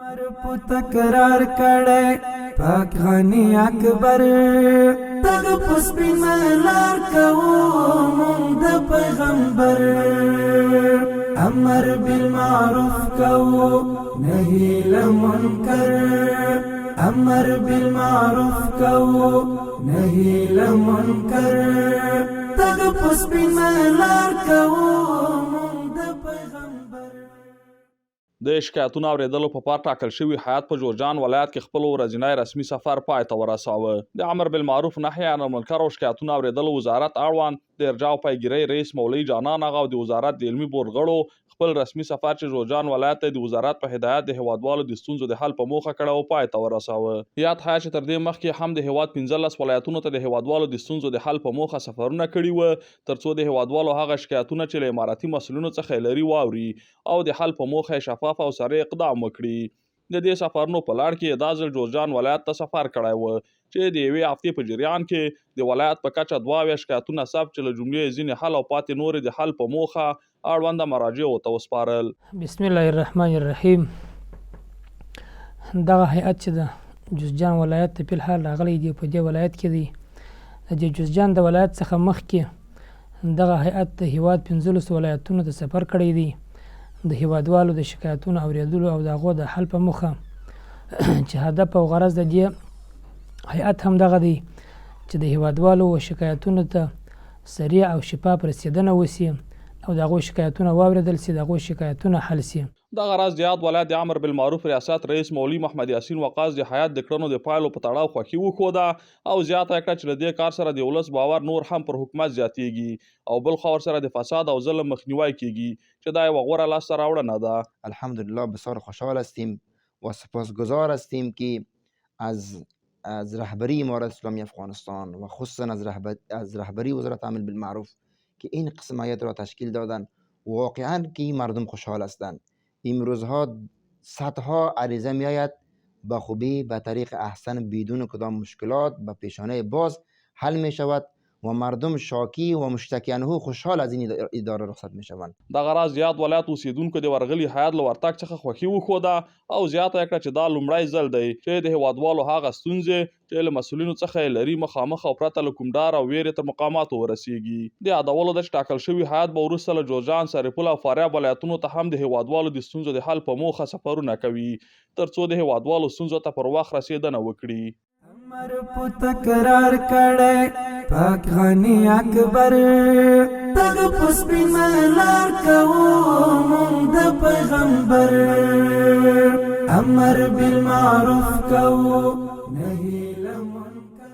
امر په تکرار کړه پاک غنی اکبر تګ پس بملار کوو مونږ د پیغمبر امر بالمعروف کوو نهی لمنکر امر بالمعروف کوو نهی لمنکر تګ پس بملار کوو د شکایتونو اوریدلو په پار ټاکل شوی حیات په جورجان ولایت کې خپل ورځنی رسمي سفر پای ته ورساوه. د امر بالمعروف نهی عن المنکر او شکایتونو اوریدلو وزارت اړوند د ارجاع او پیګیرۍ رئیس مولوي جانان آغا او د وزارت د علمي بورډ غړو خپل رسمي سفر چې جورجان ولایت ته د وزارت په هدایت د هیوادوالو د ستونزو د حل په موخه کړه او پای ته ورساوه. یاد حیا چې تر دې مخکې هم د هیواد 15 ولایتونو ته د هیوادوالو د ستونزو د حل په موخه سفرونه کړي و ترڅو د هیوادوالو هغه شکایتونه چې له اماراتي مسؤلینو څخه لري واوري او د حل په موخه شفاف او سره اقدام وکړي. د دې سفرونو په لړ کې د ځل جورجان ولایت ته سفر کړی و چې د یوې هفتې په جریان کې د ولایت په کچه 22 شکایتونه ثبت چې له جملې ځینې حل او پاتې نورې د حل په موخه اړونده مراجعو ته وسپارل. بسم الله الرحمن الرحیم. دغه هیئت چې د جوزجان ولایت ته په حال راغلی دی په دې ولایت کې دی د جوزجان د ولایت څخه مخکې دغه هیئت د هیواد 15 ولایتونو ته سفر کړی دی د هیوادوالو د شکایتونو اوریدلو او د هغو د حل په موخه چې هدف او غرض د دې هیئت هم دغه دی چې د هیوادوالو و شکایتونو ته سریع او شفاف رسیدنه وسي او د هغو شکایتونه واوریدل سي د هغو شکایتونه حل سي. دغه راز د یاد ولایت د امر بالمعروف ریاست رئیس مولوي محمد یاسین وقاص د حیات د کړنو د پایلو په تړاو خوښي وښوده او زیاته کړه چې له دې کار سره د ولس باور نور هم پر حکومت زیاتیږي او بل خوا سره د فساد او ظلم مخنیوی کیږي چې دا یوه غوره لاسته راوړنه ده. الحمدلله بسیار خوشحال هستیم و سپاسگزار هستیم که از رهبری امارت اسلامی افغانستان و خصوصا از رهبری وزارت امر بالمعروف که این قسم هیئت را تشکیل دادن. واقعا که مردم خوشحال هستند. امروزها صدها عریضه می آید به خوبی به طریق احسن بدون کدام مشکلات به پیشانه باز حل می شود و مردم شاکی و مشتکیانه خوشحال از این اداره رخصت می شوند. دغه راز زیات ولایت اوسیدونکو د ورغلي هیات له ورتګ څخه خوښي وښوده او زیاته کړه چې دا لومړی ځل دی چې د هیوادوالو هغه ستونزې چې له مسؤلینو څخه لري مخامخ او پرته له کوم ډار او ویرې تر مقاماتو ورسیږي. د یادولو ده چې ټاکل شوي هیات به وروسته له جورجان سرپل او فاریاب ولایتونو ته هم د هیوادوالو د ستونزو د حل په موخه سفرونه کوي ترڅو د هیوادوالو ستونزو ته پر وخت رسیدنه وکړي. امر په تکرار کړه پاک غنی اکبر تګ پس بملار کوو مونږ د پیغمبر امر بالمعروف کوو نهی لمنکر